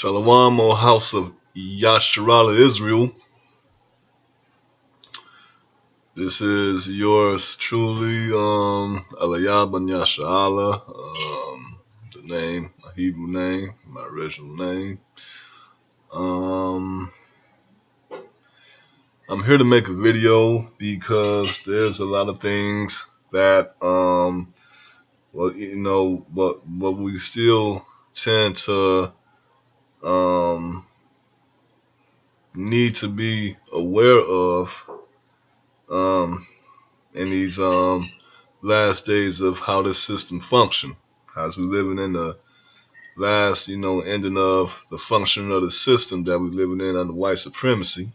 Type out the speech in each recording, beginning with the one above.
Shalom, O house of Yasharala Israel. This is yours truly, Aliyah ben Yasharala, the name, my Hebrew name, my original name. I'm here to make a video because there's a lot of things that, but we still tend to, need to be aware of, in these last days of how this system function, as we living in the last ending of the function of the system that we living in under white supremacy.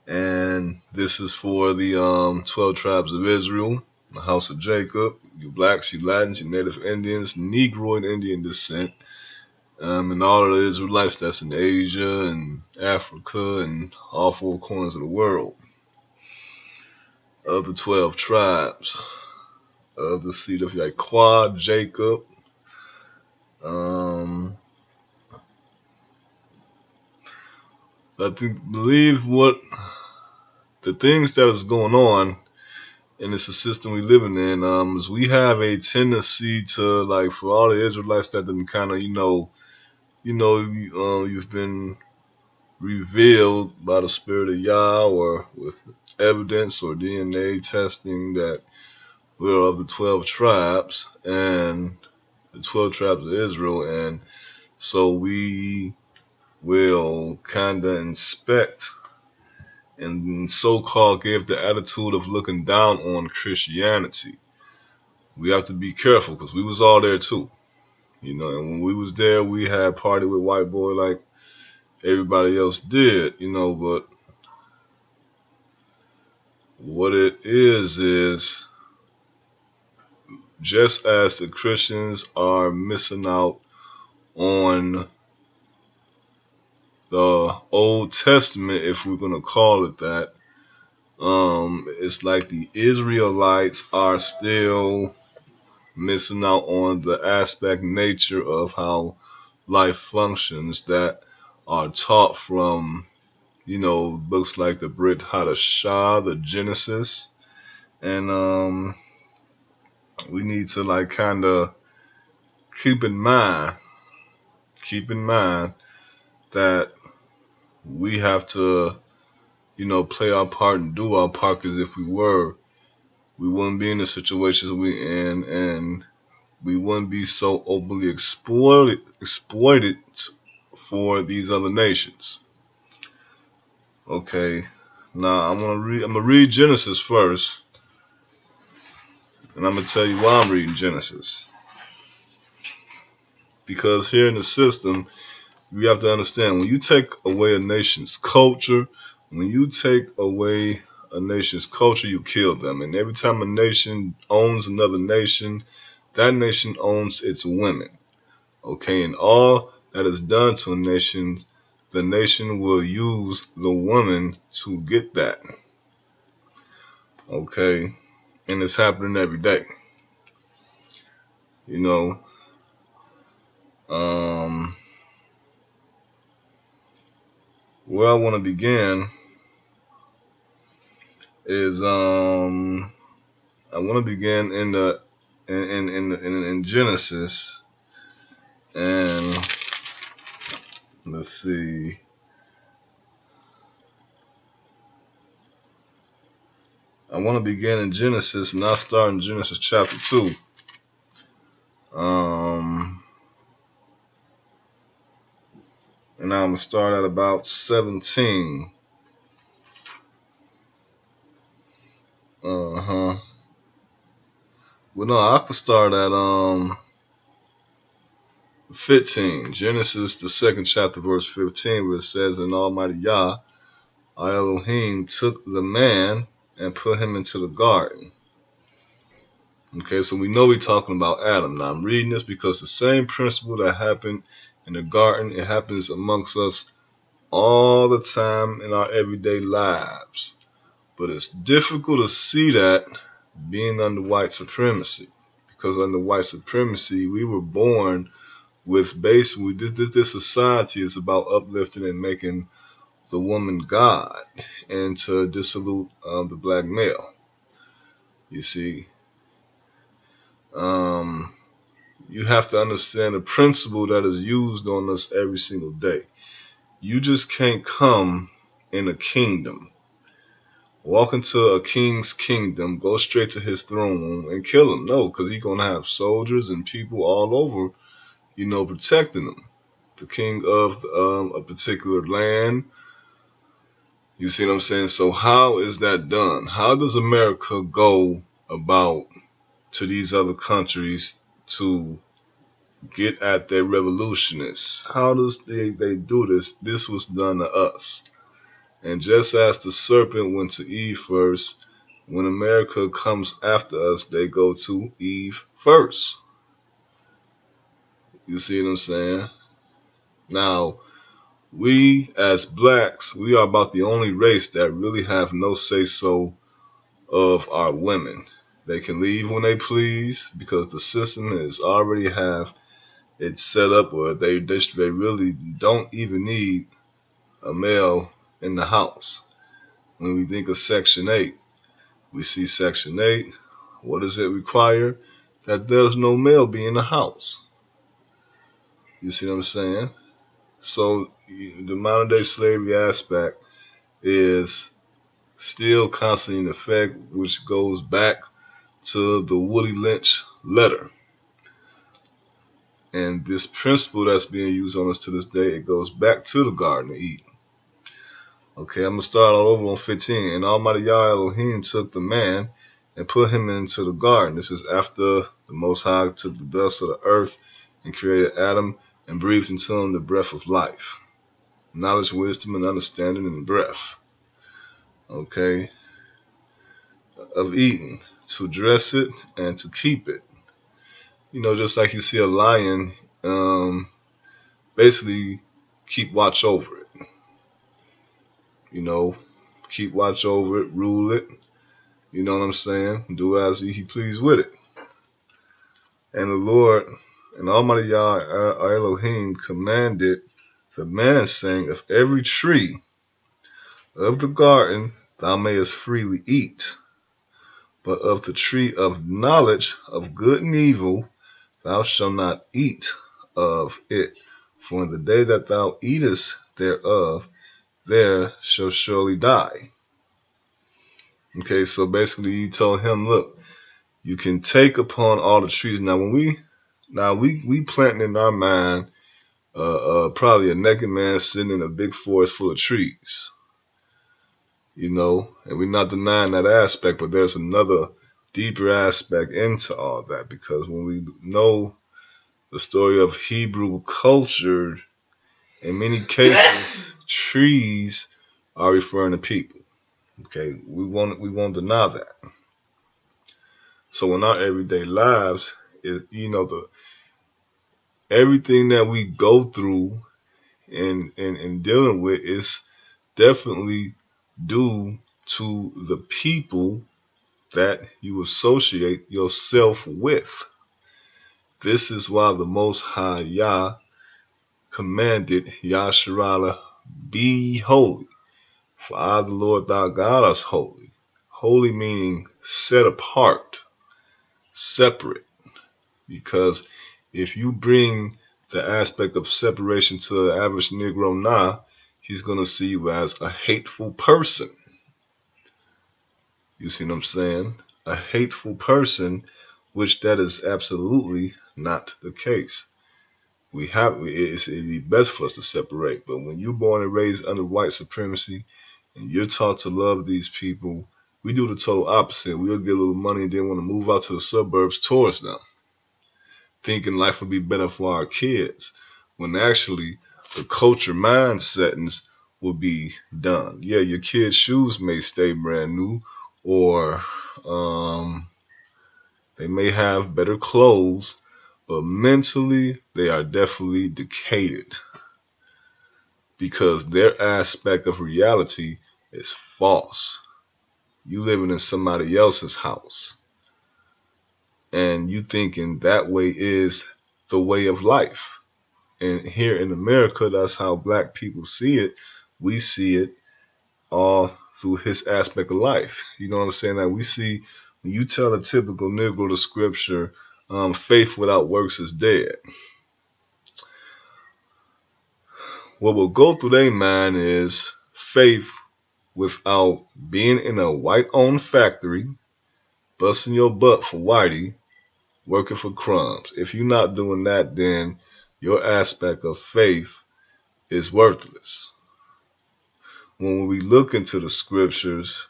And this is for the 12 tribes of Israel, the house of Jacob, you blacks, you Latins, you Native Indians, Negroid Indian descent, and all of the Israelites that's in Asia and Africa and all four corners of the world, of the 12 tribes of the seed of Yahweh, Jacob. I believe what the things that is going on in this system we living in, is we have a tendency to, like, for all the Israelites that didn't kind of, you've been revealed by the Spirit of Yah or with evidence or DNA testing that we're of the 12 tribes and the 12 tribes of Israel, and so we will kind of inspect and so-called give the attitude of looking down on Christianity. We have to be careful because we was all there too, and when we was there, we had party with white boy like everybody else did, but what it is just as the Christians are missing out on the Old Testament, if we're going to call it that, it's like the Israelites are still missing out on the aspect nature of how life functions that are taught from, books like the Brit Hadashah, the Genesis, and we need to kind of keep in mind that we have to, play our part and do our part, because if we wouldn't be in the situations we in, and we wouldn't be so openly exploited for these other nations. Okay, now I'm gonna read Genesis first, and I'm gonna tell you why I'm reading Genesis. Because here in the system, you have to understand, when you take away a nation's culture, you kill them. And every time a nation owns another nation, that nation owns its women. Okay, and all that is done to a nation, the nation will use the woman to get that. Okay, and it's happening every day. Where I want to begin is I want to begin in Genesis, and let's see. I want to begin in Genesis, and I'll start in Genesis chapter 2. And I'm going to start at about 17. Well, no, I have to start at 15. Genesis, the second chapter, verse 15, where it says, "And Almighty Yah, our Elohim, took the man and put him into the garden." Okay, so we know we're talking about Adam. Now, I'm reading this because the same principle that happened in the garden, it happens amongst us all the time in our everyday lives. But it's difficult to see that being under white supremacy, because under white supremacy, we were born with basically this society is about uplifting and making the woman God and to dissolute the black male. You see, um, you have to understand the principle that is used on us every single day. You just can't come in a kingdom, walk into a king's kingdom, go straight to his throne room and kill him. No, because he's gonna have soldiers and people all over, protecting him. The king of a particular land. You see what I'm saying? So how is that done? How does America go about to these other countries to get at their revolutionists? How does they do this? This was done to us. And just as the serpent went to Eve first, when America comes after us, they go to Eve first. You see what I'm saying? Now, we as blacks, we are about the only race that really have no say-so of our women. They can leave when they please because the system is already have it set up where they really don't even need a male in the house. When we think of Section 8, we see Section 8. What does it require? That there's no male be in the house. You see what I'm saying? So the modern day slavery aspect is still constantly in effect, which goes back to the Willie Lynch letter. And this principle that's being used on us to this day, it goes back to the Garden of Eden. Okay, I'm going to start all over on 15. And Almighty Yah Elohim took the man and put him into the garden. This is after the Most High took the dust of the earth and created Adam and breathed into him the breath of life. Knowledge, wisdom, and understanding and breath. Okay, of Eden. To dress it and to keep it. Just like you see a lion, basically keep watch over it. Keep watch over it, rule it. You know what I'm saying? Do as he please with it. And the Lord and Almighty Yah Elohim commanded the man, saying, of every tree of the garden thou mayest freely eat, but of the tree of knowledge of good and evil thou shalt not eat of it. For in the day that thou eatest thereof, there shall surely die. Okay, so basically he told him, look, you can take upon all the trees. Now when we planting in our mind probably a naked man sitting in a big forest full of trees. And we're not denying that aspect, but there's another deeper aspect into all that, because when we know the story of Hebrew culture, in many cases, trees are referring to people. Okay, we won't deny that. So in our everyday lives, everything that we go through and dealing with is definitely due to the people that you associate yourself with. This is why the Most High Yah commanded Yasharala, be holy, for I, the Lord thy God, is holy. Holy meaning set apart, separate. Because if you bring the aspect of separation to the average Negro now, he's going to see you as a hateful person. You see what I'm saying? A hateful person, which that is absolutely not the case. It'd be best for us to separate. But when you're born and raised under white supremacy and you're taught to love these people, we do the total opposite. We'll get a little money and then want to move out to the suburbs towards them, thinking life would be better for our kids, when actually the culture mind settings will be done. Yeah, your kids' shoes may stay brand new, or they may have better clothes, but mentally they are definitely decayed, because their aspect of reality is false. You living in somebody else's house, and you thinking that way is the way of life. And here in America, that's how black people see it. We see it all through his aspect of life. You know what I'm saying? That we see when you tell a typical Negro the scripture, faith without works is dead. What will go through their mind is faith without being in a white-owned factory, busting your butt for whitey, working for crumbs. If you're not doing that, then your aspect of faith is worthless. When we look into the scriptures,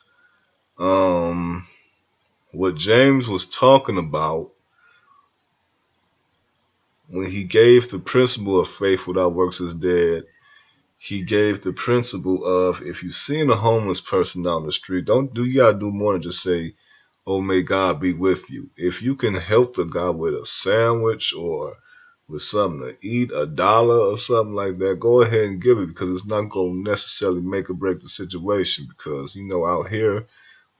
what James was talking about when he gave the principle of faith without works is dead, he gave the principle of if you see a homeless person down the street, you gotta do more than just say, "Oh, may God be with you." If you can help the guy with a sandwich or with something to eat, $1 or something like that, go ahead and give it, because it's not going to necessarily make or break the situation. Because, out here,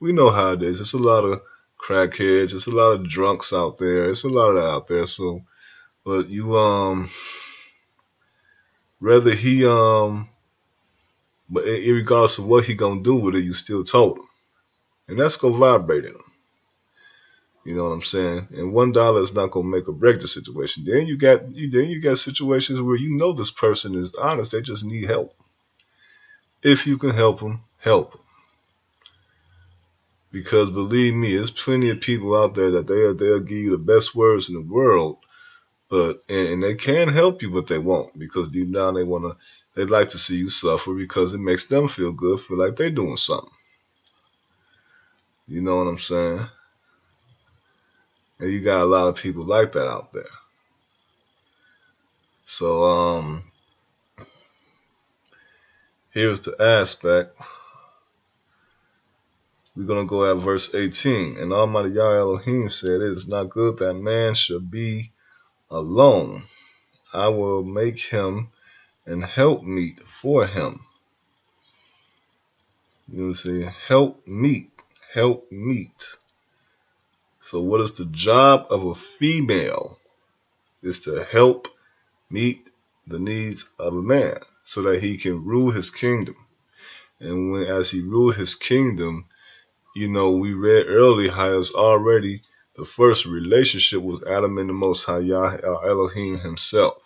we know how it is. It's a lot of crackheads. It's a lot of drunks out there. It's a lot of that out there. So, but whether he, but regardless of what he gonna do with it, you still told him. And that's gonna vibrate in him. You know what I'm saying? And $1 is not gonna make or break the situation. Then you got situations where this person is honest. They just need help. If you can help them, help them. Because believe me, there's plenty of people out there that they'll give you the best words in the world, but and they can help you, but they won't, because deep down they'd like to see you suffer, because it makes them feel good, feel like they're doing something. You know what I'm saying? And you got a lot of people like that out there. So here's the aspect. We're going to go at verse 18. And Almighty Yah Elohim said, "It is not good that man should be alone. I will make him an helpmeet for him." You see, helpmeet. So what is the job of a female? Is to help meet the needs of a man so that he can rule his kingdom. And as he ruled his kingdom, we read earlier how it was already the first relationship was Adam and the Most High Yah Elohim himself.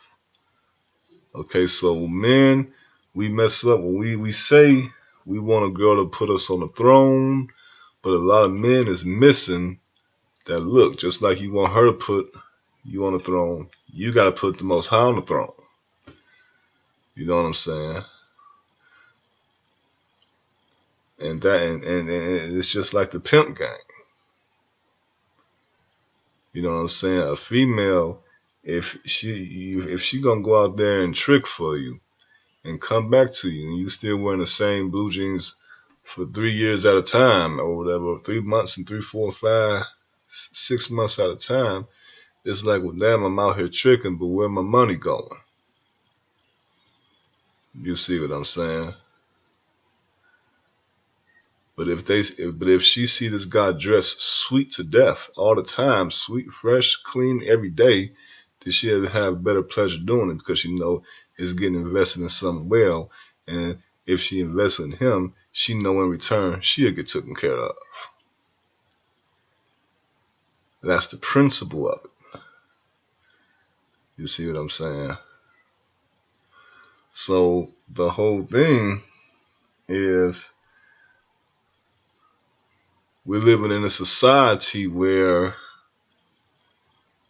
Okay, so men, we mess up when we say we want a girl to put us on the throne, but a lot of men is missing that look. Just like you want her to put you on the throne, you got to put the Most High on the throne. You know what I'm saying? And it's just like the pimp gang. You know what I'm saying? A female, if she gonna go out there and trick for you and come back to you, and you still wearing the same blue jeans for 3 years at a time or whatever, 3 months and 3, 4, 5, 6 months at a time, it's like, well, damn, I'm out here tricking, but where my money going? You see what I'm saying? But if she see this guy dressed sweet to death all the time, sweet, fresh, clean every day, then she'll have better pleasure doing it, because it's getting invested in something well. And if she invests in him, she know in return she'll get taken care of. That's the principle of it. You see what I'm saying? So the whole thing is, we're living in a society where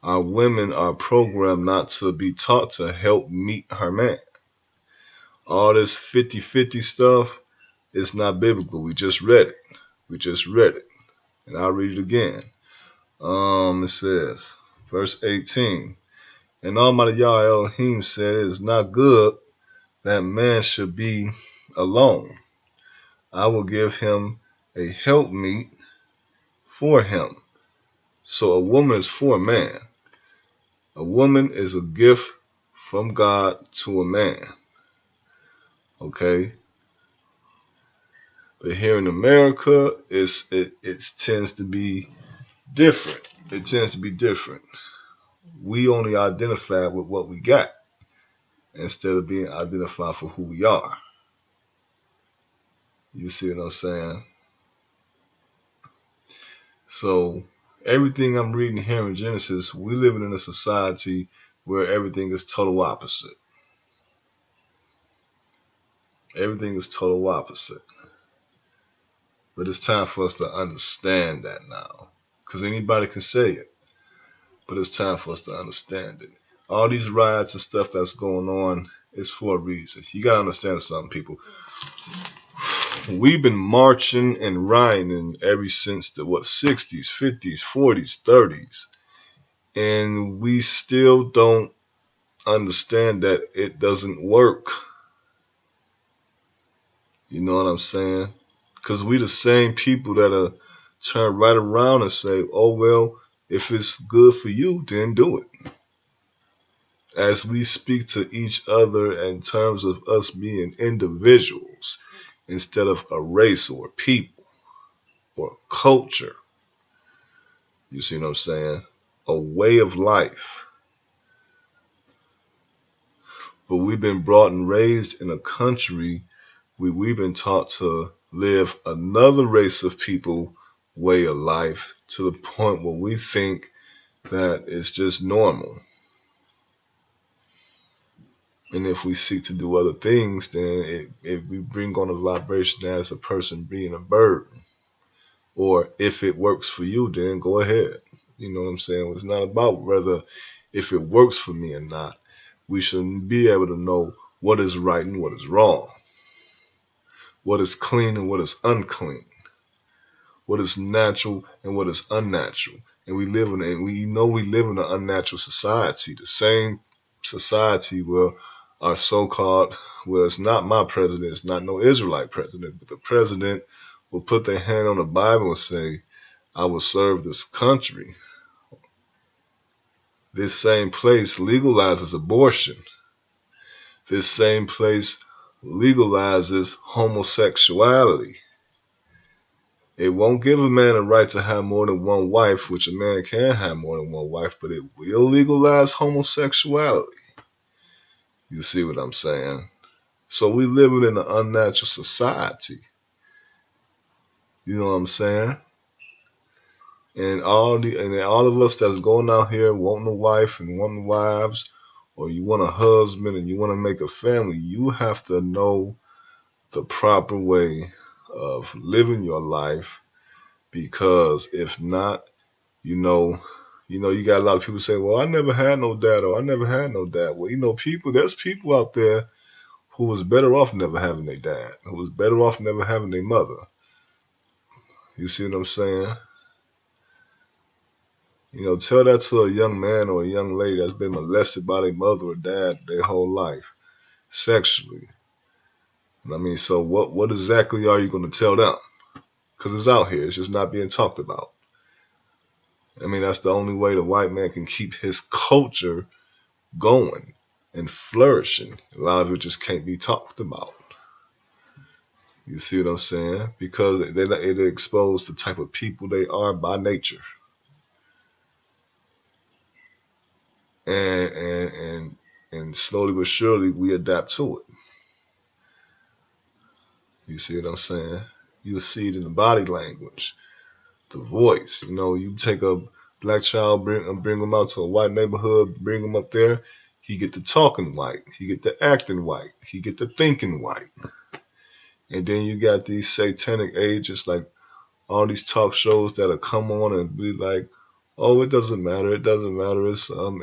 our women are programmed not to be taught to help meet her man. All this 50-50 stuff is not biblical. We just read it. And I'll read it again. It says, verse 18, "And Almighty Yah Elohim said, it is not good that man should be alone. I will give him a helpmeet for him." So a woman is for a man. A woman is a gift from God to a man. Okay? But here in America, it tends to be different. We only identify with what we got. instead of being identified for who we are. You see what I'm saying? So everything I'm reading here in Genesis, we living in a society where everything is total opposite. Everything is total opposite. But it's time for us to understand that now. Because anybody can say it. But it's time for us to understand it. All these riots and stuff that's going on is for a reason. You gotta understand something, people. We've been marching and rioting ever since the 60s, 50s, 40s, 30s. And we still don't understand that it doesn't work. You know what I'm saying? Because we the same people that turn right around and say, oh, well, if it's good for you, then do it. As we speak to each other in terms of us being individuals instead of a race or a people or a culture. You see what I'm saying? A way of life. But we've been brought and raised in a country where we've been taught to live another race of people way of life to the point where we think that it's just normal. And if we seek to do other things, then we bring on a vibration as a person being a burden. Or if it works for you, then go ahead. You know what I'm saying? It's not about whether if it works for me or not. We should be able to know what is right and what is wrong. What is clean and what is unclean. What is natural and what is unnatural. And we live in an unnatural society. The same society where our so-called, well, it's not my president, it's not no Israelite president, but the president will put their hand on the Bible and say, I will serve this country. This same place legalizes abortion. This same place legalizes homosexuality. It won't give a man a right to have more than one wife, which a man can have more than one wife, but it will legalize homosexuality. You see what I'm saying? So we living in an unnatural society. You know what I'm saying? And all of us that's going out here wanting a wife and wanting wives, or you want a husband and you want to make a family, you have to know the proper way of living your life, because if not, you know, you got a lot of people say, well, I never had no dad, or I never had no dad. Well, there's people out there who was better off never having their dad, who was better off never having their mother. You see what I'm saying? Tell that to a young man or a young lady that's been molested by their mother or dad their whole life, sexually. I mean, so what exactly are you going to tell them? Because it's out here. It's just not being talked about. I mean, that's the only way the white man can keep his culture going and flourishing. A lot of it just can't be talked about. You see what I'm saying? Because it exposed the type of people they are by nature. And slowly but surely we adapt to it. You see what I'm saying? You'll see it in the body language, the voice. You take a black child, bring him out to a white neighborhood, bring him up there. He get to talking white. He get to acting white. He get to thinking white. And then you got these satanic agents, like all these talk shows that'll come on and be like, oh, it doesn't matter. It doesn't matter.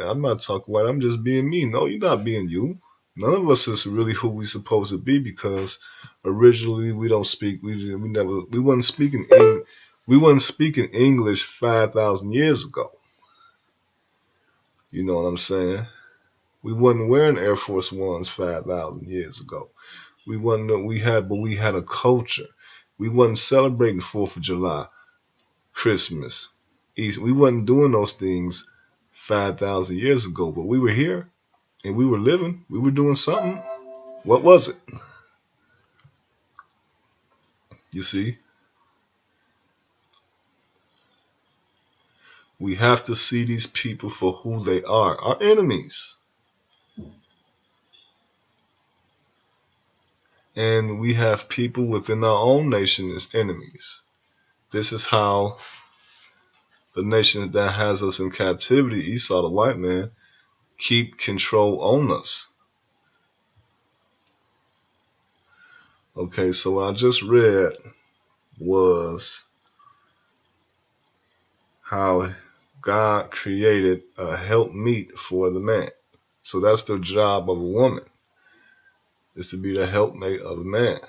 I'm not talking white. I'm just being me. No, you're not being you. None of us is really who we supposed to be, because originally we don't speak. We wasn't speaking English 5,000 years ago. You know what I'm saying? We wasn't wearing Air Force Ones 5,000 years ago. But we had a culture. We wasn't celebrating 4th of July, Christmas, Easter. We wasn't doing those things 5,000 years ago, but we were here and we were living. We were doing something. What was it? You see? We have to see these people for who they are, our enemies. And we have people within our own nation as enemies. This is how the nation that has us in captivity, Esau the white man, keep control on us. Okay, so what I just read was how God created a helpmeet for the man. So that's the job of a woman, is to be the helpmate of a man.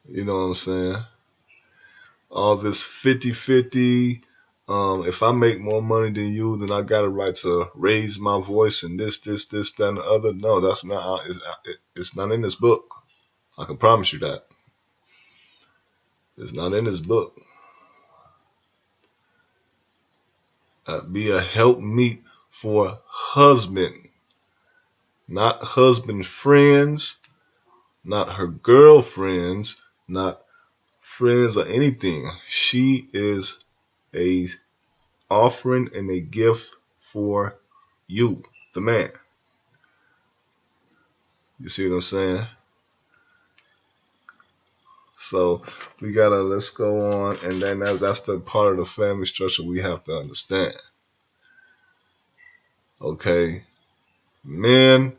You know what I'm saying? All this 50-50. If I make more money than you, then I got a right to raise my voice and this, that, and the other. No, that's not. It's not in this book. I can promise you that. It's not in this book. Be a helpmeet for husband, not husband friends, not her girlfriends, not friends or anything. She is a offering and a gift for you, the man. You see what I'm saying? So let's go on, and then that's the part of the family structure we have to understand. Okay, men,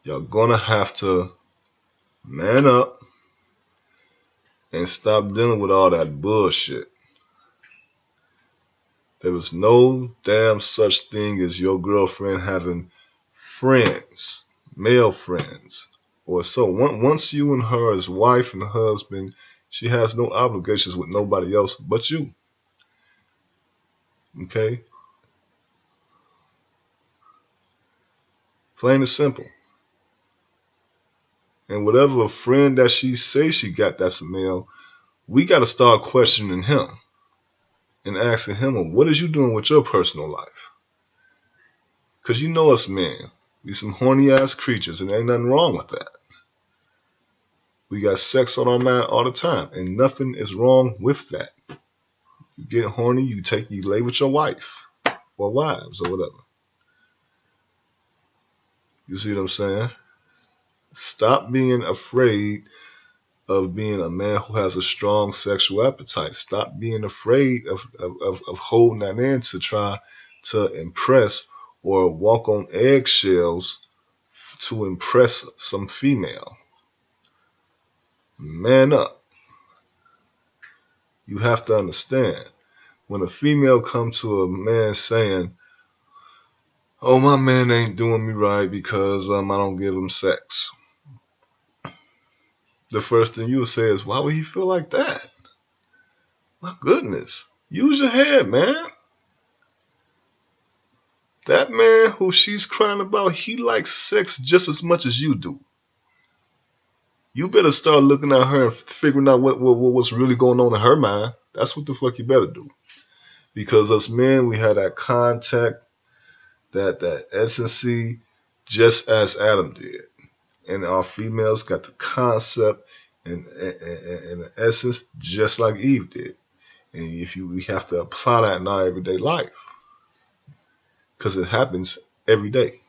you're gonna have to man up and stop dealing with all that bullshit. There is no damn such thing as your girlfriend having friends, male friends, or so. Once you and her as wife and husband, she has no obligations with nobody else but you. Okay? Plain and simple. And whatever friend that she says she got that's a male, we got to start questioning him and asking him, well, what is you doing with your personal life? Because you know us men, we some horny ass creatures, and ain't nothing wrong with that. We got sex on our mind all the time, and nothing is wrong with that. You get horny, you lay with your wife or wives or whatever. You see what I'm saying? Stop being afraid of being a man who has a strong sexual appetite. Stop being afraid of holding that in to try to impress or walk on eggshells to impress some female. Man up. You have to understand, when a female comes to a man saying, oh, my man ain't doing me right because I don't give him sex, the first thing you would say is, why would he feel like that? My goodness. Use your head, man. That man who she's crying about, he likes sex just as much as you do. You better start looking at her and figuring out what's really going on in her mind. That's what the fuck you better do. Because us men, we have that contact, that essency, just as Adam did. And our females got the concept and the essence just like Eve did. And we have to apply that in our everyday life. Because it happens every day.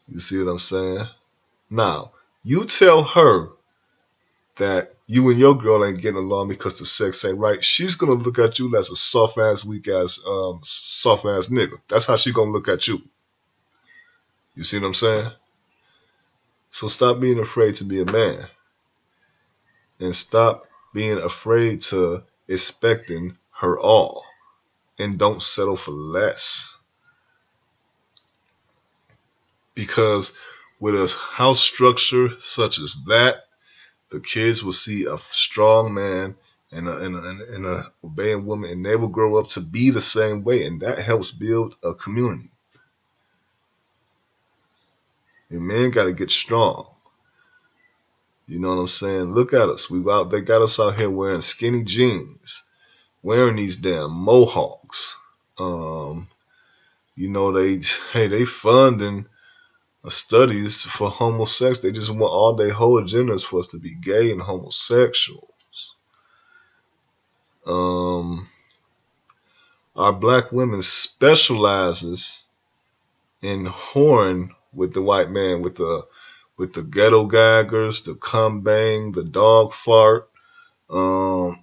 You see what I'm saying? Now, you tell her that you and your girl ain't getting along because the sex ain't right. She's gonna look at you as a soft ass, weak ass, soft ass nigga. That's how she gonna look at you. You see what I'm saying? So stop being afraid to be a man. And stop being afraid to expecting her all. And don't settle for less. Because with a house structure such as that, the kids will see a strong man and a obeying woman, and they will grow up to be the same way, and that helps build a community. And men got to get strong. You know what I'm saying? Look at us. They got us out here wearing skinny jeans, wearing these damn mohawks. They funding studies for homosexuals. They just want all their whole agendas for us to be gay and homosexuals. our black women specializes in whoring with the white man, with the ghetto gaggers, the cum bang, the dog fart, where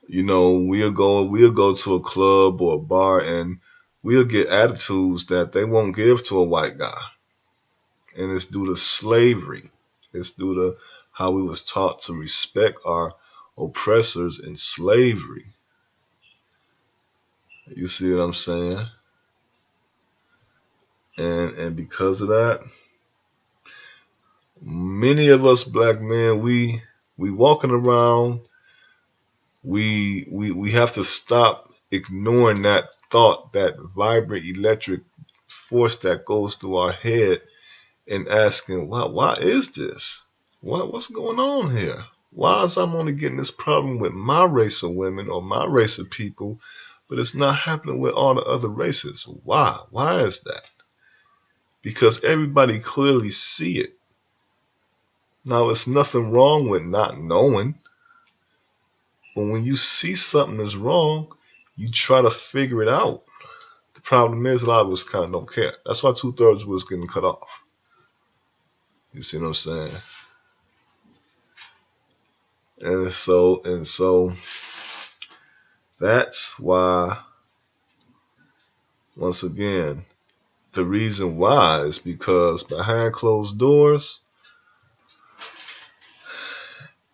we'll go to a club or a bar and we'll get attitudes that they won't give to a white guy, and it's due to slavery. It's due to how we was taught to respect our oppressors in slavery. You see what I'm saying? And because of that, many of us black men, we walking around, we have to stop ignoring that thought, that vibrant electric force that goes through our head, and asking, why is this? What's going on here? Why is I'm only getting this problem with my race of women or my race of people, but it's not happening with all the other races? Why? Why is that? Because everybody clearly see it. Now, it's nothing wrong with not knowing, but when you see something is wrong, you try to figure it out. The problem is a lot of us kind of don't care. That's why 2/3 of us getting cut off. You see what I'm saying? And so that's why, once again, the reason why is because behind closed doors,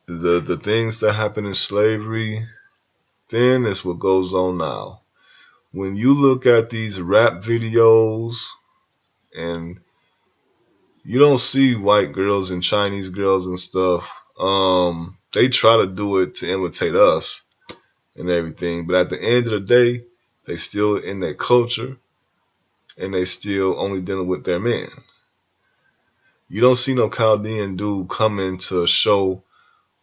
the things that happen in slavery then is what goes on now. When you look at these rap videos and you don't see white girls and Chinese girls and stuff, they try to do it to imitate us and everything, but at the end of the day, they still in their culture and they still only dealing with their men. You don't see no Chaldean dude coming to show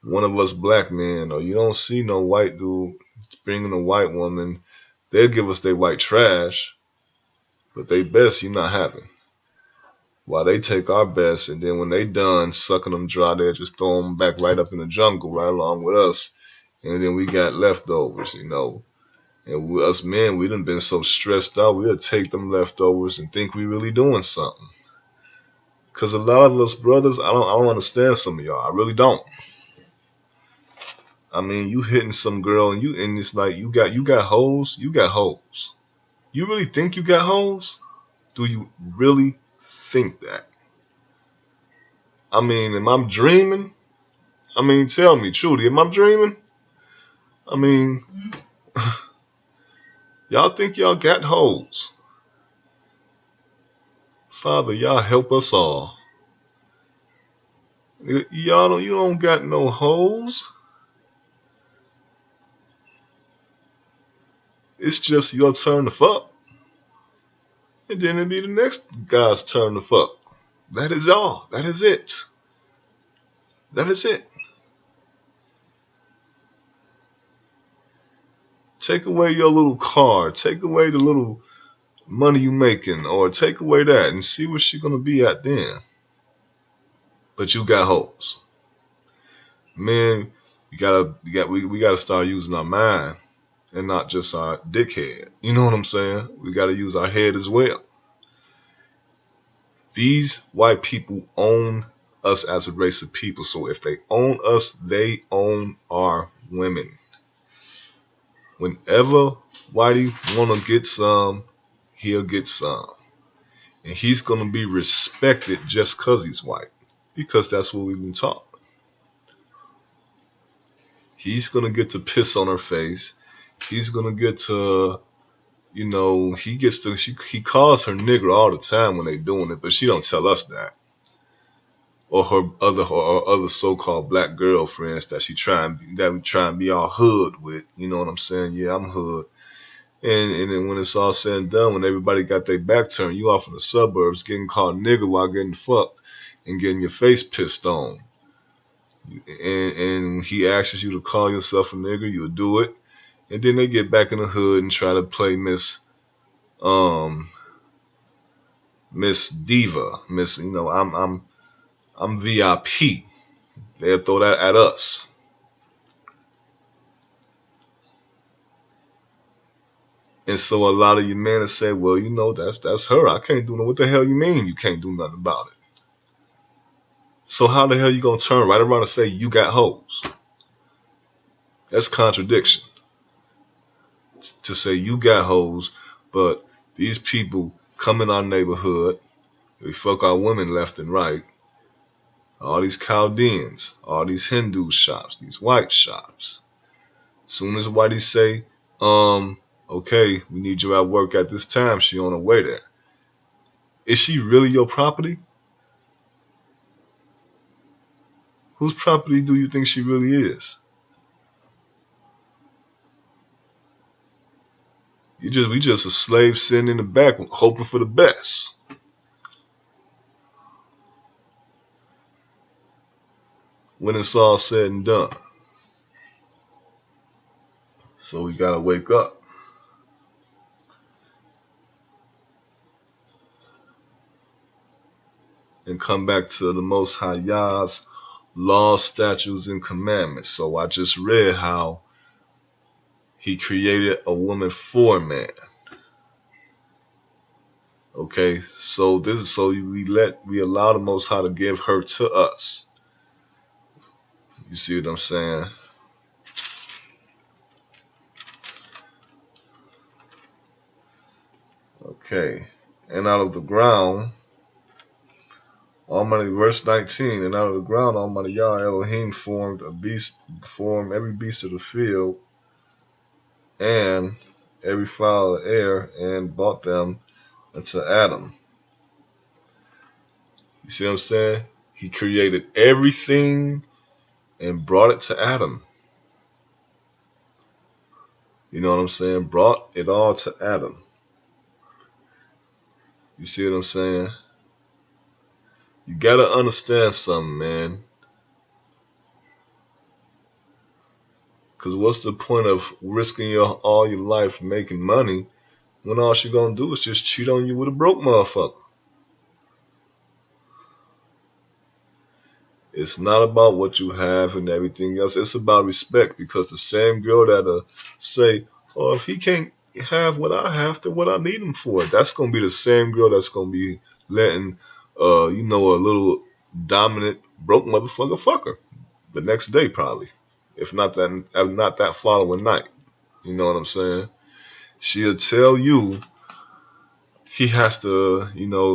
one of us black men, or you don't see no white dude bringing a white woman. They'll give us their white trash, but they best you not having. While they take our best, and then when they done sucking them dry, they'll just throw them back right up in the jungle, right along with us. And then we got leftovers, And us men, we done been so stressed out, we'll take them leftovers and think we really doing something. Cause a lot of us brothers, I don't understand some of y'all. I really don't. I mean, you hitting some girl and it's like you got hoes. You got hoes. You really think you got hoes? Do you really think that? I mean, am I dreaming? I mean, tell me, truly, am I dreaming? I mean, y'all think y'all got hoes? Father, y'all help us all. You don't got no hoes. It's just your turn to fuck. And then it'll be the next guy's turn to fuck. That is all. That is it. That is it. Take away your little car. Take away the little money you making, or take away that and see where she gonna be at then. But you got hoes. Man, we gotta start using our mind and not just our dickhead. You know what I'm saying? We gotta use our head as well. These white people own us as a race of people. So if they own us, they own our women. Whenever Whitey wanna get some, he'll get some. And he's gonna be respected just cause he's white. Because that's what we've been taught. He's gonna get to piss on her face. He's gonna get to, he calls her nigger all the time when they doing it, but she don't tell us that. Or her other so-called black girlfriends that we try and be all hood with. You know what I'm saying? Yeah, I'm hood. And then when it's all said and done, when everybody got their back turned, you off in the suburbs getting called nigger while getting fucked and getting your face pissed on. And he asks you to call yourself a nigger, you'll do it. And then they get back in the hood and try to play Miss Diva, I'm VIP. They'll throw that at us. And so a lot of you men will say, well, you know, that's her. I can't do nothing. What the hell you mean you can't do nothing about it? So how the hell you gonna turn right around and say you got hoes? That's contradiction. To say you got hoes, but these people come in our neighborhood, they fuck our women left and right. All these Chaldeans, all these Hindu shops, these white shops. Soon as whiteys say, okay, we need you at work at this time, she on her way there. Is she really your property? Whose property do you think she really is? We just a slave sitting in the back hoping for the best. When it's all said and done. So we gotta wake up. And come back to the Most High Yah's laws, statutes, and commandments. So I just read how he created a woman for man. Okay, so this is so we allow the Most High to give her to us. You see what I'm saying? Okay, and out of the ground, Almighty, verse 19, and out of the ground Almighty Yah Elohim formed every beast of the field and every fowl of the air, and brought them unto Adam. You see what I'm saying? He created everything and brought it to Adam. You know what I'm saying? Brought it all to Adam. You see what I'm saying? You gotta understand something, man. Cause what's the point of risking all your life making money when all she gonna do is just cheat on you with a broke motherfucker? It's not about what you have and everything else. It's about respect, because the same girl that'll say, oh, if he can't have what I have, then what I need him for? That's gonna be the same girl that's gonna be letting a little dominant broke motherfucker fuck her the next day, probably. If not that following night. You know what I'm saying? She'll tell you he has to,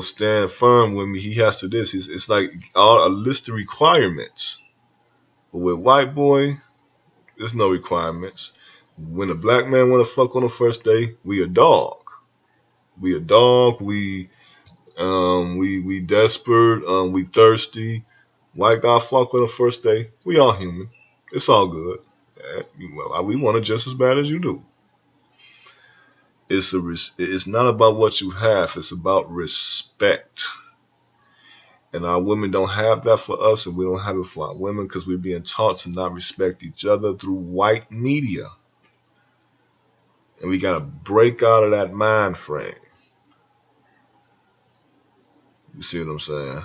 stand firm with me. He has to this. It's like a list of requirements. But with white boy, there's no requirements. When a black man want to fuck on the first day, we a dog. We a dog. We desperate. We thirsty. White guy fuck on the first day. We all human. It's all good. Well, we want it just as bad as you do. It's not about what you have. It's about respect. And our women don't have that for us, and we don't have it for our women, because we're being taught to not respect each other through white media. And we got to break out of that mind frame. You see what I'm saying?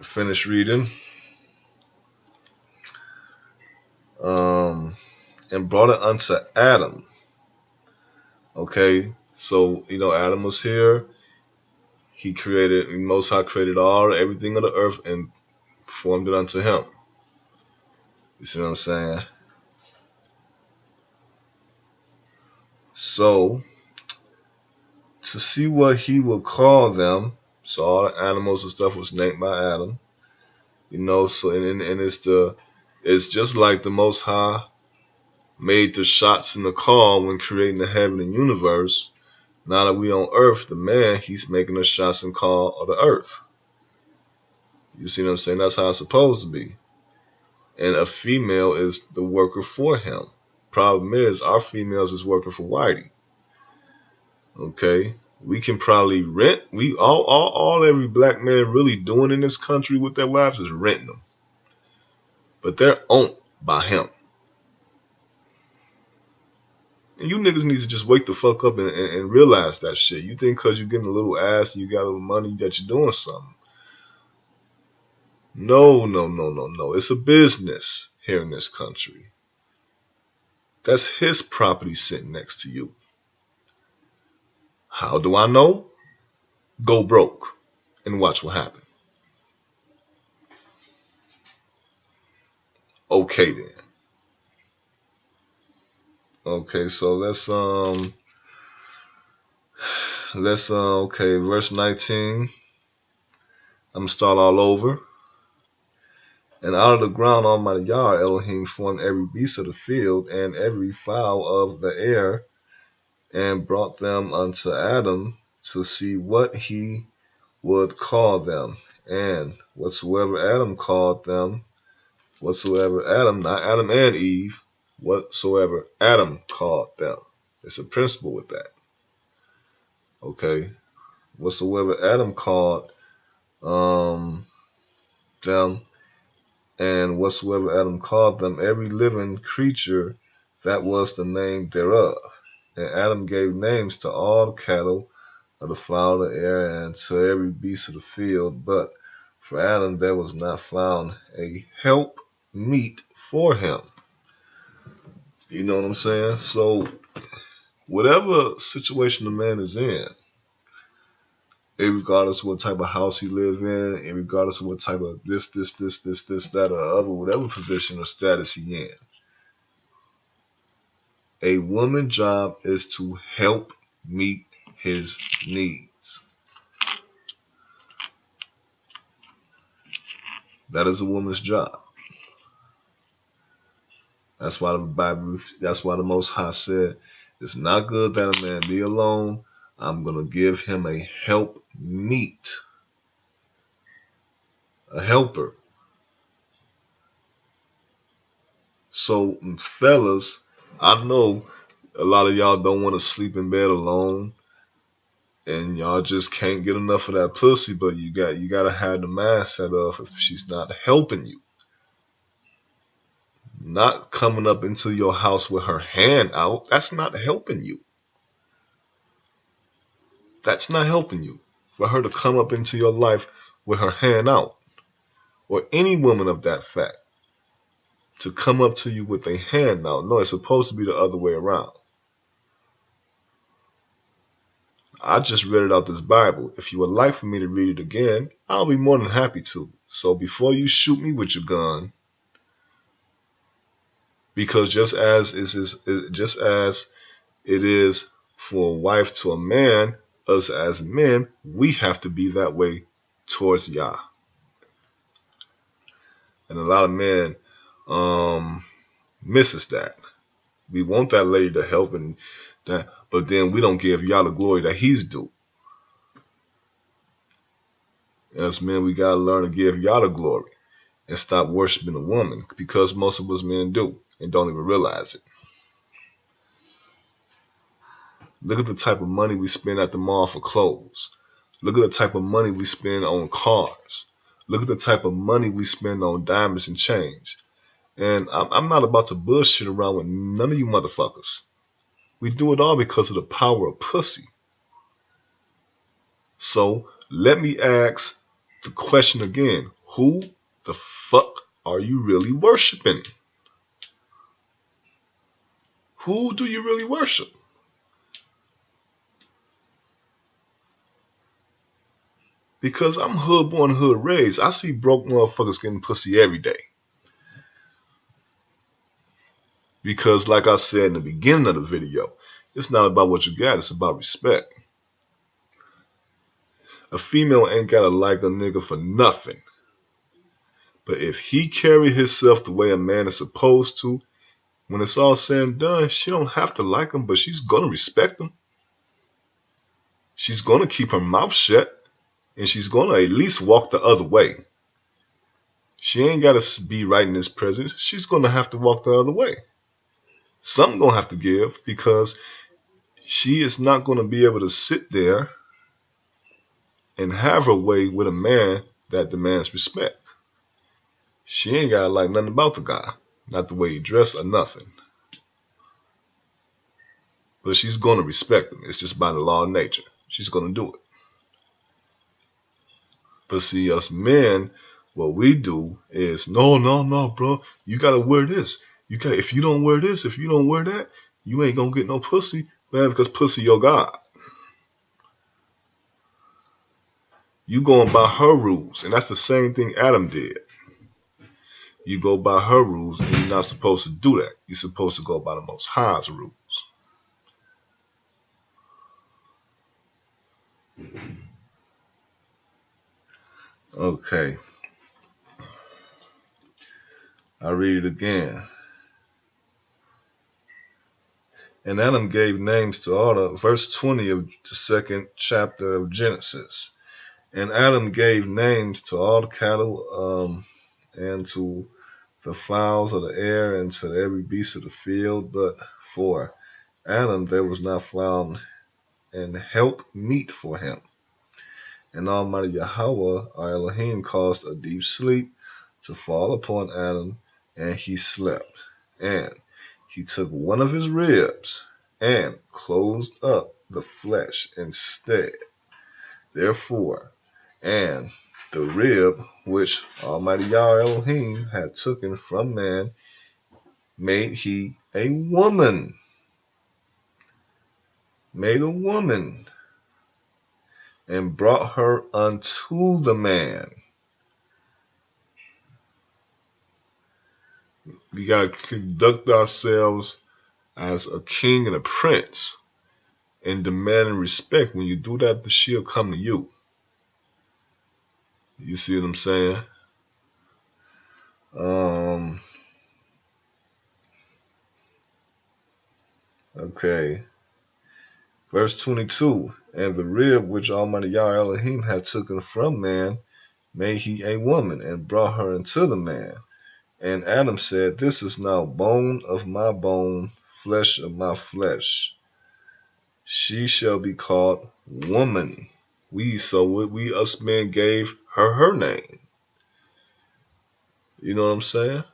Finish reading. And brought it unto Adam. Okay, so Adam was here. He created, Most High created everything of the earth and formed it unto him. You see what I'm saying? So, to see what he would call them, so all the animals and stuff was named by Adam. So and it's just like the Most High made the shots in the call when creating the heaven and universe. Now that we on earth, the man, he's making the shots and call of the earth. You see what I'm saying? That's how it's supposed to be. And a female is the worker for him. Problem is, our females is working for Whitey. Okay? We can probably rent. Every black man really doing in this country with their wives is renting them. But they're owned by him. And you niggas need to just wake the fuck up and realize that shit. You think because you're getting a little ass and you got a little money that you're doing something. No. It's a business. here in this country. That's his property sitting next to you. How do I know? Go broke and watch what happens. Okay then. Okay, so okay, verse 19. I'm gonna start all over. And out of the ground Almighty Yah Elohim formed every beast of the field and every fowl of the air, and brought them unto Adam to see what he would call them. And whatsoever Adam called them, not Adam and Eve, whatsoever Adam called them. It's a principle with that. Okay. Whatsoever Adam called them, and whatsoever Adam called them, every living creature, that was the name thereof. And Adam gave names to all the cattle of the fowl of the air, and to every beast of the field. But for Adam there was not found a help meet for him. You know what I'm saying? So whatever situation a man is in, regardless of what type of house he live in, regardless of what type of this, that, or other, whatever position or status he in, a woman's job is to help meet his needs. That is a woman's job. That's why the Most High said, it's not good that a man be alone. I'm going to give him a help meet. A helper. So, fellas, I know a lot of y'all don't want to sleep in bed alone, and y'all just can't get enough of that pussy, but you got to have the mindset of, if she's not helping you, not coming up into your house with her hand out, that's not helping you. That's not helping you. For her to come up into your life with her hand out, or any woman of that fact, to come up to you with a hand out. No, it's supposed to be the other way around. I just read it out this Bible. If you would like for me to read it again, I'll be more than happy to. So before you shoot me with your gun, because just as it is for a wife to a man, us as men, we have to be that way towards Yah. And a lot of men misses that. We want that lady to help, and that, but then we don't give Yah the glory that He's due. As men, we gotta learn to give Yah the glory and stop worshiping a woman, because most of us men do and don't even realize it. Look at the type of money we spend at the mall for clothes. Look at the type of money we spend on cars. Look at the type of money we spend on diamonds and chains. And I'm not about to bullshit around with none of you motherfuckers. We do it all because of the power of pussy. So let me ask the question again. Who the fuck are you really worshiping? Who do you really worship? Because I'm hood born, hood raised. I see broke motherfuckers getting pussy every day. Because like I said in the beginning of the video, it's not about what you got, it's about respect. A female ain't gotta like a nigga for nothing. But if he carry himself the way a man is supposed to, when it's all said and done, she don't have to like him, but she's gonna respect him. She's gonna keep her mouth shut, and she's gonna at least walk the other way. She ain't gotta be right in his presence. She's gonna have to walk the other way. Something gonna have to give, because she is not gonna be able to sit there and have her way with a man that demands respect. She ain't gotta like nothing about the guy, not the way he dressed or nothing. But she's gonna respect him. It's just by the law of nature. She's gonna do it. But see, us men, What we do is no, bro. You gotta wear this. If you don't wear this, if you don't wear that, you ain't gonna get no pussy, man. Because pussy your God. You going by her rules, and that's the same thing Adam did. You go by her rules, and you're not supposed to do that. You're supposed to go by the Most High's rules. Okay, I read it again. And Adam gave names to all the verse 20 of the second chapter of Genesis. And Adam gave names to all the cattle, and to the fowls of the air, and to every beast of the field. But for Adam there was not found an help meet for him. And Almighty Yahweh, our Elohim, caused a deep sleep to fall upon Adam, and he slept. And he took one of his ribs and closed up the flesh instead. Therefore, and the rib which Almighty Yahweh Elohim had taken from man made he a woman. Made a woman. And brought her unto the man. We gotta conduct ourselves as a king and a prince and demanding respect. When you do that, the she'll come to you. You see what I'm saying? Okay. Verse 22. And the rib which Almighty Yahweh Elohim had taken from man made he a woman, and brought her unto the man. And Adam said, This is now bone of my bone, flesh of my flesh. She shall be called woman. Us men gave her name. You know what I'm saying?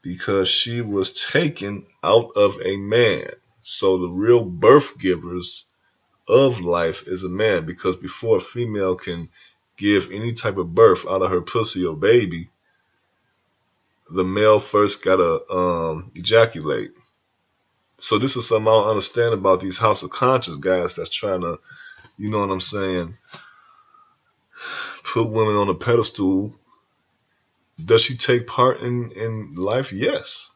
Because she was taken out of a man. So the real birth givers of life is a man. Because before a female can give any type of birth out of her pussy or baby, the male first gotta ejaculate. So this is something I don't understand about these House of Conscious guys that's trying to, you know what I'm saying, put women on a pedestal. Does she take part in life? Yes.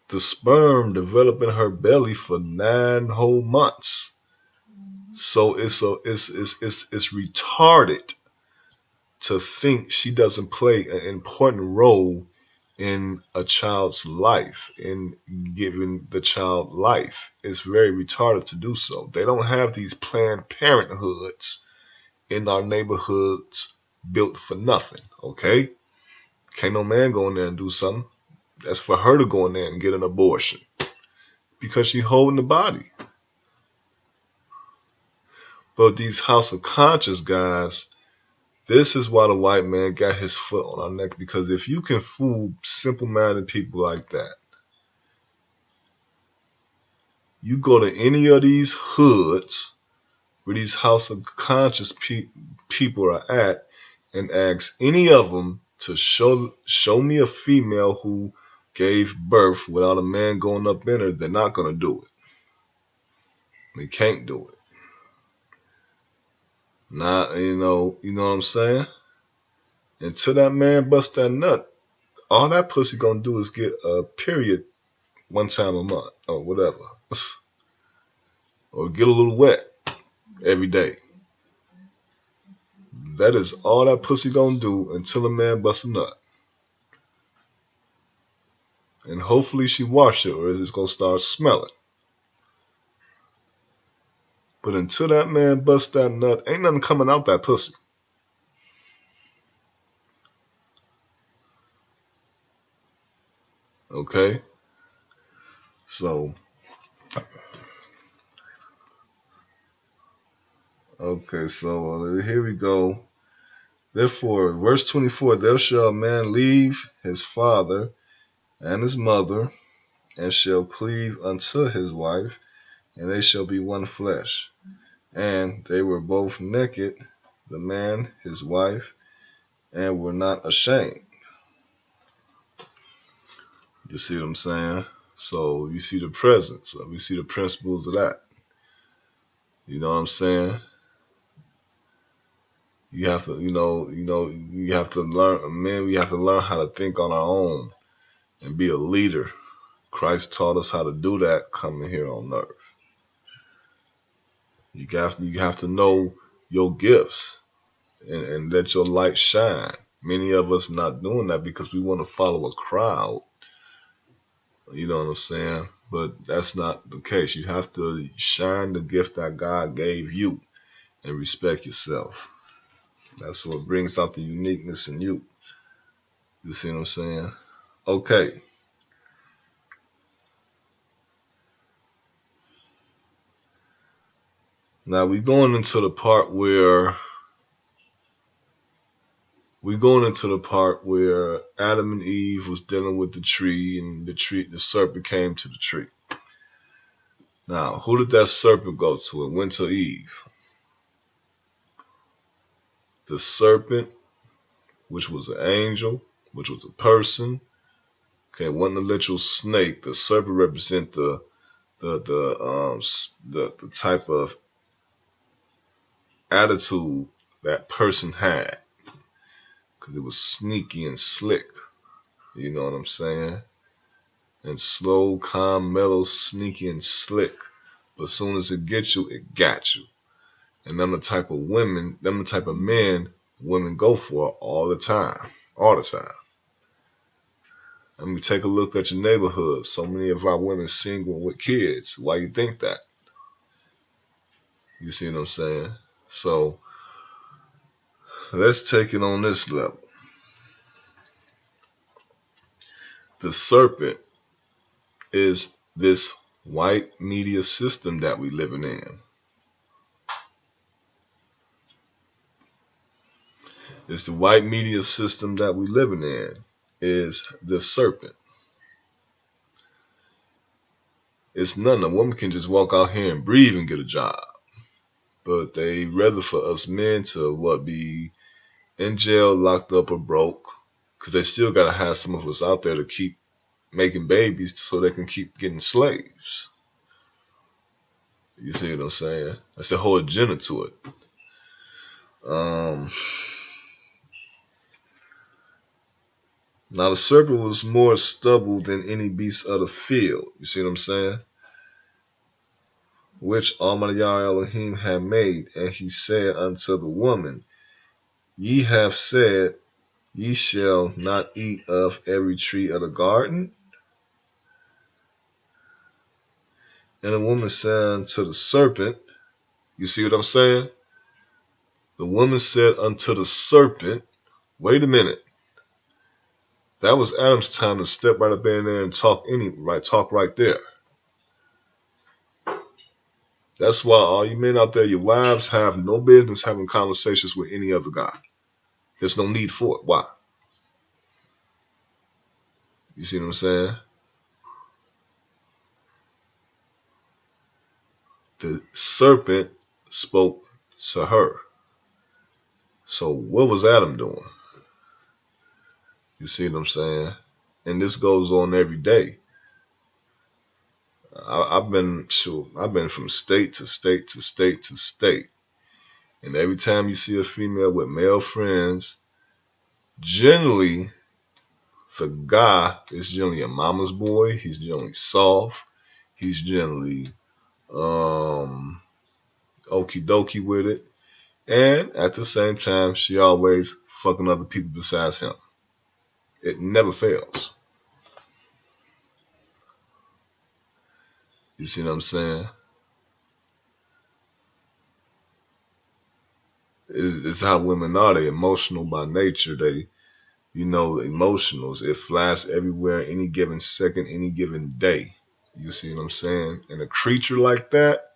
The sperm developed in her belly for 9 whole months. So it's retarded to think she doesn't play an important role in a child's life, in giving the child life. It's very retarded to do so. They don't have these Planned Parenthoods in our neighborhoods built for nothing, okay? Can't no man go in there and do something. That's for her to go in there and get an abortion because she's holding the body. But these House of Conscious guys, this is why the white man got his foot on our neck, because if you can fool simple-minded people like that, you go to any of these hoods where these House of Conscious people are at and ask any of them to show me a female who gave birth without a man going up in her, they're not going to do it. They can't do it. Not, you know what I'm saying? Until that man busts that nut, all that pussy gonna do is get a period 1 time a month or whatever. Or get a little wet every day. That is all that pussy gonna do until a man busts a nut. And hopefully she wash it, or it's gonna start smelling. But until that man busts that nut, ain't nothing coming out that pussy. Okay? So, okay, so here we go. Therefore, verse 24, there shall a man leave his father and his mother, and shall cleave unto his wife, and they shall be one flesh. And they were both naked, the man, his wife, and were not ashamed. You see what I'm saying? So you see the presence. We see the principles of that. You know what I'm saying? You have to, you have to learn, man, we have to learn how to think on our own and be a leader. Christ taught us how to do that coming here on earth. You have to know your gifts and let your light shine. Many of us not doing that because we want to follow a crowd. You know what I'm saying? But that's not the case. You have to shine the gift that God gave you and respect yourself. That's what brings out the uniqueness in you. You see what I'm saying? Okay. Now we're going into the part where Adam and Eve was dealing with the tree, and the serpent came to the tree. Now, who did that serpent go to? It went to Eve. The serpent, which was an angel, which was a person. Okay, it wasn't a literal snake. The serpent represent the type of attitude that person had, because it was sneaky and slick. You know what I'm saying? And slow, calm, mellow, sneaky, and slick. But as soon as it gets you, it got you. And them the type of men women go for all the time. All the time. I mean, take a look at your neighborhood. So many of our women single with kids. Why you think that? You see what I'm saying? So, let's take it on this level. The serpent is this white media system that we living in. It's the white media system that we living in is the serpent. It's nothing. A woman can just walk out here and breathe and get a job. But they rather for us men to be in jail, locked up, or broke, because they still got to have some of us out there to keep making babies so they can keep getting slaves. You see what I'm saying? That's the whole agenda to it. Now the serpent was more stubble than any beast of the field. You see what I'm saying? Which Almighty Yahweh Elohim had made, and he said unto the woman, Ye have said, Ye shall not eat of every tree of the garden. And the woman said unto the serpent, you see what I'm saying? The woman said unto the serpent, wait a minute. That was Adam's time to step right up in there and talk right there. That's why all you men out there, your wives have no business having conversations with any other guy. There's no need for it. Why? You see what I'm saying? The serpent spoke to her. So what was Adam doing? You see what I'm saying? And this goes on every day. I've been from state to state to state to state. And every time you see a female with male friends, generally the guy is generally a mama's boy. He's generally soft. He's generally okie dokie with it. And at the same time, she always fucking other people besides him. It never fails. You see what I'm saying? It's how women are. They emotional by nature. They, emotionals. It flies everywhere, any given second, any given day. You see what I'm saying? And a creature like that,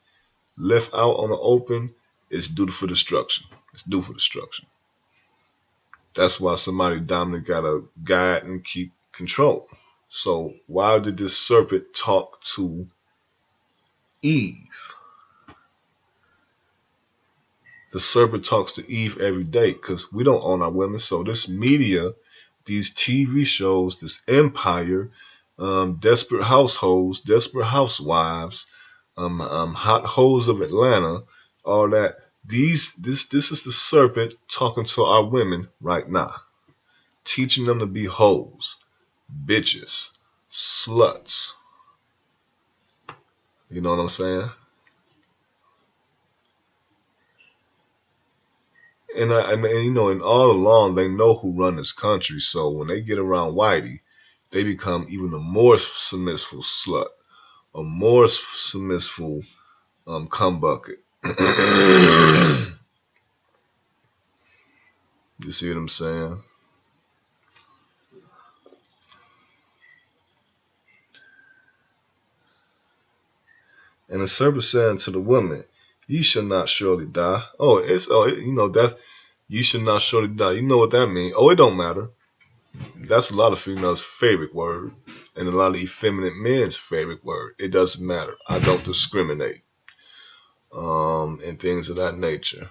left out on the open, is due for destruction. It's due for destruction. That's why somebody dominant gotta guide and keep control. So why did this serpent talk to Eve? the serpent talks to Eve every day because we don't own our women. So this media, these TV shows, this empire, desperate households, desperate housewives, hot hoes of Atlanta, all that. This is the serpent talking to our women right now, teaching them to be hoes, bitches, sluts. You know what I'm saying? And you know, and all along they know who run this country. So when they get around Whitey, they become even a more submissive slut, a more submissive cum bucket. You see what I'm saying? And the serpent said unto the woman, "Ye shall not surely die." You know that's ye shall not surely die. You know what that means? Oh, it don't matter. That's a lot of females' favorite word, and a lot of effeminate men's favorite word. It doesn't matter. I don't discriminate. And things of that nature.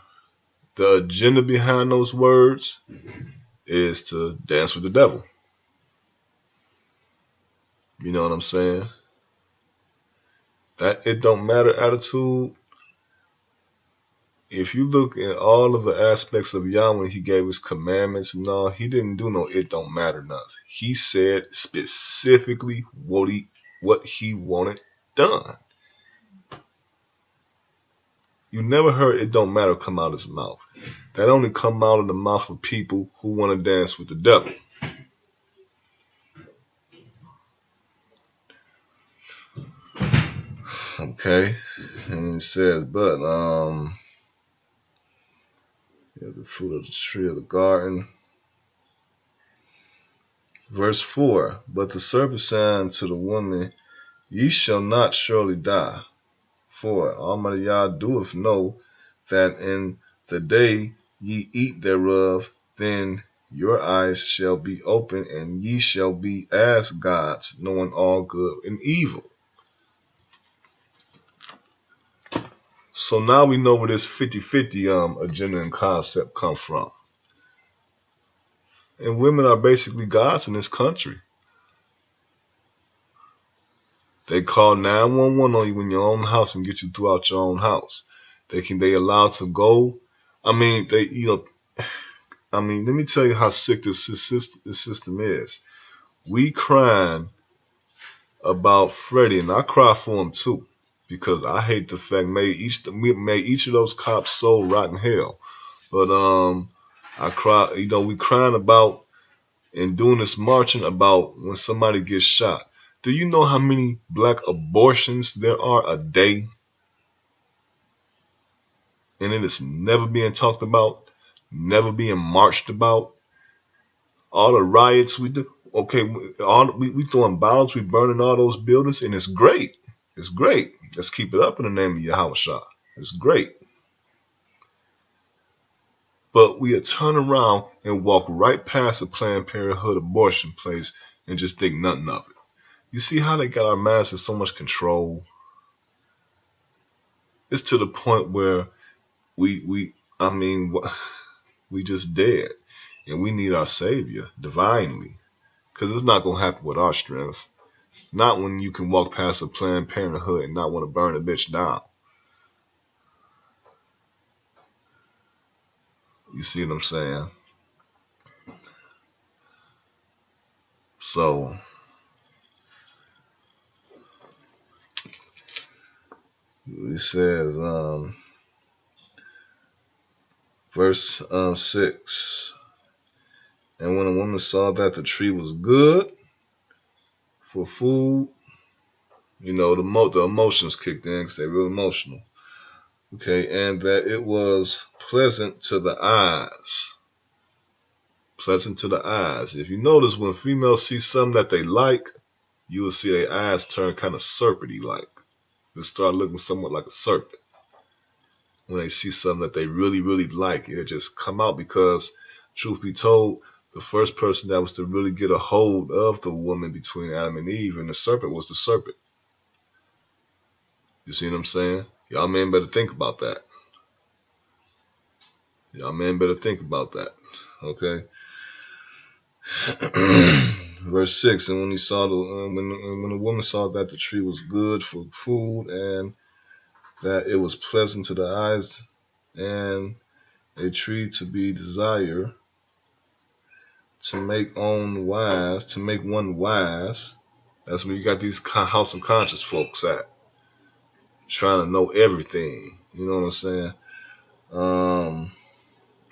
The agenda behind those words is to dance with the devil. You know what I'm saying? That it don't matter attitude. If you look at all of the aspects of Yahweh, he gave his commandments and all, he didn't do no it don't matter nothing. He said specifically what he wanted done. You never heard it don't matter come out of his mouth. That only come out of the mouth of people who want to dance with the devil. Okay. And it says, but the fruit of the tree of the garden. Verse 4, but the serpent said unto the woman, Ye shall not surely die. For Almighty Yah doeth know that in the day ye eat thereof, then your eyes shall be open, and ye shall be as gods, knowing all good and evil. So now we know where this 50-50 agenda and concept come from. And women are basically gods in this country. They call 911 on you in your own house and get you throughout your own house. They allowed to go. I mean, let me tell you how sick this system is. We crying about Freddie, and I cry for him too, because I hate the fact we made each of those cops so rotten hell. But I cry, we crying about and doing this marching about when somebody gets shot. Do you know how many black abortions there are a day? And it is never being talked about, never being marched about. All the riots we do, okay, we throwing bottles, we burning all those buildings, and it's great. It's great. Let's keep it up in the name of Yahweh Shah. It's great. But we turn around and walk right past a Planned Parenthood abortion place and just think nothing of it. You see how they got our minds in so much control? It's to the point where we just dead. And we need our Savior divinely. Because it's not going to happen with our strength. Not when you can walk past a Planned Parenthood and not want to burn a bitch down. You see what I'm saying? So, it says, verse 6. And when a woman saw that the tree was good for food, the emotions kicked in because they're real emotional. Okay, and that it was pleasant to the eyes. Pleasant to the eyes. If you notice, when females see something that they like, you will see their eyes turn kind of serpenty like. They start looking somewhat like a serpent. When they see something that they really, really like, it'll just come out because, truth be told, the first person that was to really get a hold of the woman between Adam and Eve and the serpent was the serpent. You see what I'm saying? Y'all men better think about that. Y'all men better think about that. Okay. Verse 6, and when he saw when the woman saw that the tree was good for food, and that it was pleasant to the eyes, and a tree to be desired, to make one wise. That's where you got these house of conscious folks at, trying to know everything. You know what I'm saying?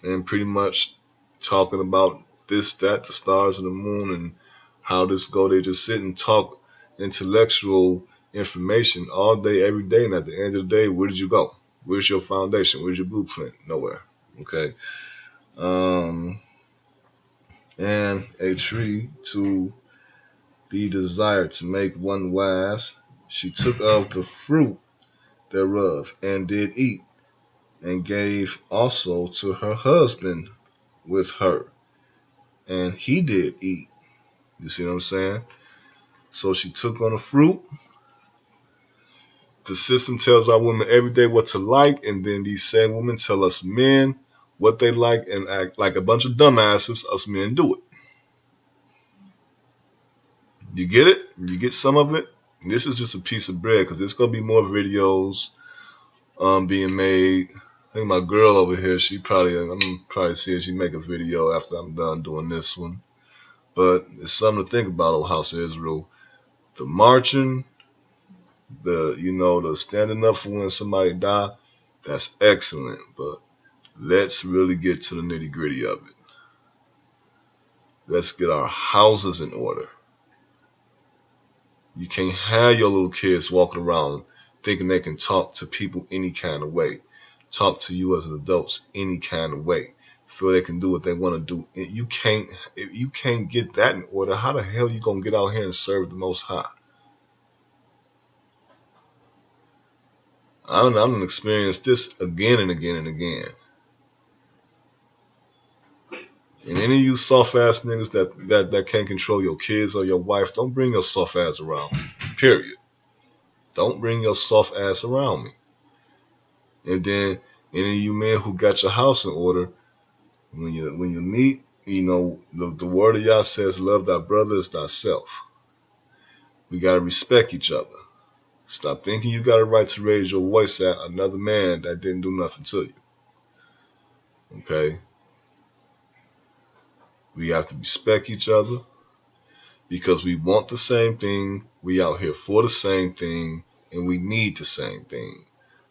And pretty much talking about this, that, the stars and the moon, and how this go. They just sit and talk intellectual information all day, every day, and at the end of the day, where did you go? Where's your foundation? Where's your blueprint? Nowhere. Okay. And a tree to be desired, to make one wise. She took of the fruit thereof, and did eat, and gave also to her husband with her, and he did eat. You see what I'm saying? So she took on the fruit. The system tells our women every day what to like, and then these same women tell us men what they like and act like a bunch of dumbasses. Us men do it. You get it? You get some of it? This is just a piece of bread, because there's going to be more videos being made. I think my girl over here, I'm probably see if she make a video after I'm done doing this one. But it's something to think about, old House of Israel. The marching, the standing up for when somebody die, that's excellent. But let's really get to the nitty gritty of it. Let's get our houses in order. You can't have your little kids walking around thinking they can talk to people any kind of way. Talk to you as an adults any kind of way. Feel they can do what they want to do. If you can't get that in order, how the hell you gonna get out here and serve the Most High? I don't experience this again and again and again. And any of you soft ass niggas that can't control your kids or your wife, don't bring your soft ass around me. Period. Don't bring your soft ass around me. And then any of you men who got your house in order, when you meet, the word of Yah says, love thy brother as thyself. We gotta respect each other. Stop thinking you got a right to raise your voice at another man that didn't do nothing to you. Okay? We have to respect each other because we want the same thing. We out here for the same thing, and we need the same thing.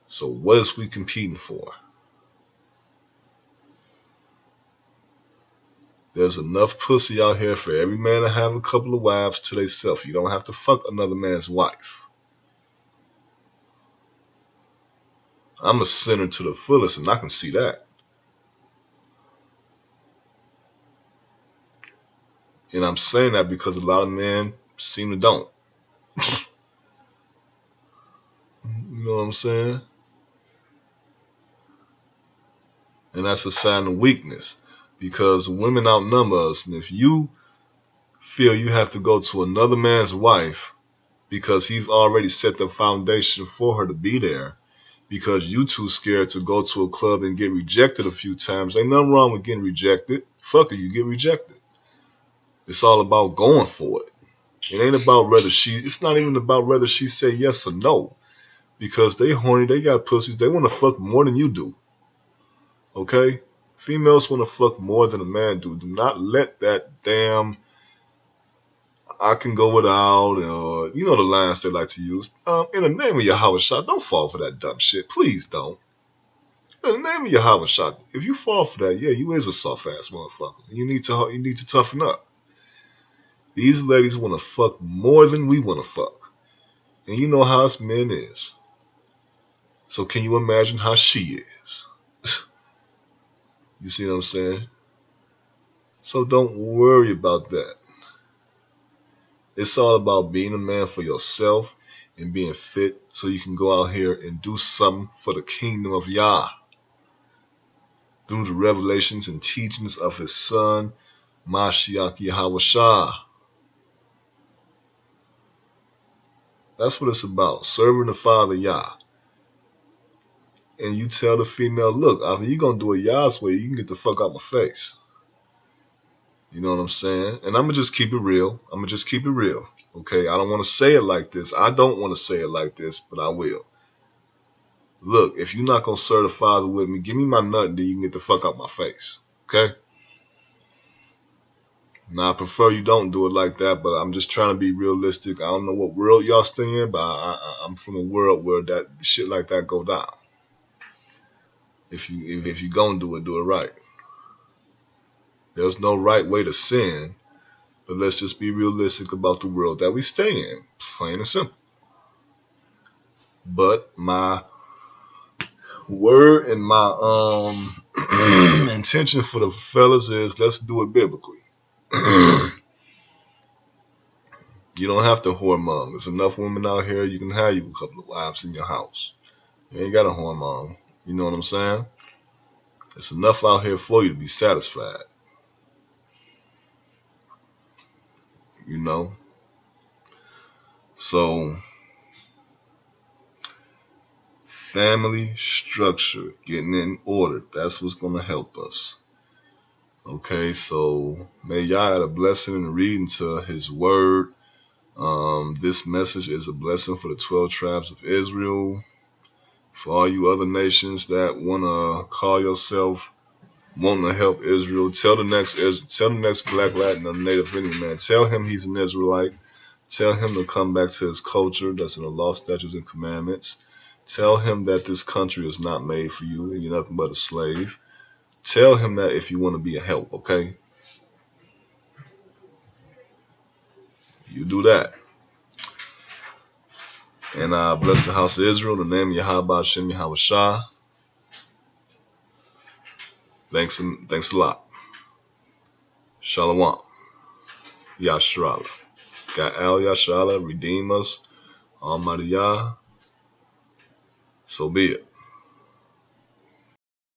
So what is we competing for? There's enough pussy out here for every man to have a couple of wives to themselves. You don't have to fuck another man's wife. I'm a sinner to the fullest, and I can see that. And I'm saying that because a lot of men seem to don't. You know what I'm saying? And that's a sign of weakness, because women outnumber us. And if you feel you have to go to another man's wife because he's already set the foundation for her to be there, because you too scared to go to a club and get rejected a few times, ain't nothing wrong with getting rejected. Fuck it, you get rejected. It's all about going for it. It ain't about it's not even about whether she say yes or no. Because they horny, they got pussies, they want to fuck more than you do. Okay? Females want to fuck more than a man do. Do not let that damn I can go without, or the lines they like to use. In the name of Yahweh Shah, don't fall for that dumb shit. Please don't. In the name of Yahweh Shah, if you fall for that, yeah, you is a soft ass motherfucker. You need to toughen up. These ladies want to fuck more than we want to fuck. And you know how us men is. So can you imagine how she is? You see what I'm saying? So don't worry about that. It's all about being a man for yourself and being fit so you can go out here and do something for the kingdom of Yah through the revelations and teachings of his son, Mashiach Yahweh Shah. That's what it's about, serving the Father Yah. and you tell the female, look, either you gonna do it Yah's way, you can get the fuck out my face. You know what I'm saying? And I'm gonna just keep it real. Okay, I don't want to say it like this. I don't want to say it like this, but I will. Look, if you're not gonna serve the Father with me, give me my nut, and then you can get the fuck out my face. Okay? Now I prefer you don't do it like that, but I'm just trying to be realistic. I don't know what world y'all stay in, but I'm from a world where that shit like that go down. If you gonna do it right. There's no right way to sin, but let's just be realistic about the world that we stay in, plain and simple. But my word and my intention for the fellas is let's do it biblically. You don't have to whoremong. There's enough women out here, you can have you a couple of wives in your house. You ain't got a whoremong. You know what I'm saying? There's enough out here for you to be satisfied. You know? So, family structure, getting in order, that's what's going to help us. Okay, so may Yah add a blessing in reading to his word. This message is a blessing for the 12 tribes of Israel. For all you other nations that want to call yourself wanting to help Israel, tell the next Black, Latin, or Native Indian man, tell him he's an Israelite. Tell him to come back to his culture that's in the law, statutes, and commandments. Tell him that this country is not made for you and you're nothing but a slave. Tell him that if you want to be a help, okay? You do that. And bless the house of Israel, in the name of Yahweh Hashem Yahweh Shah. Thanks a lot. Shalom. Yashrala. Ga'al Yashrala, redeem us. Almighty Yah. So be it.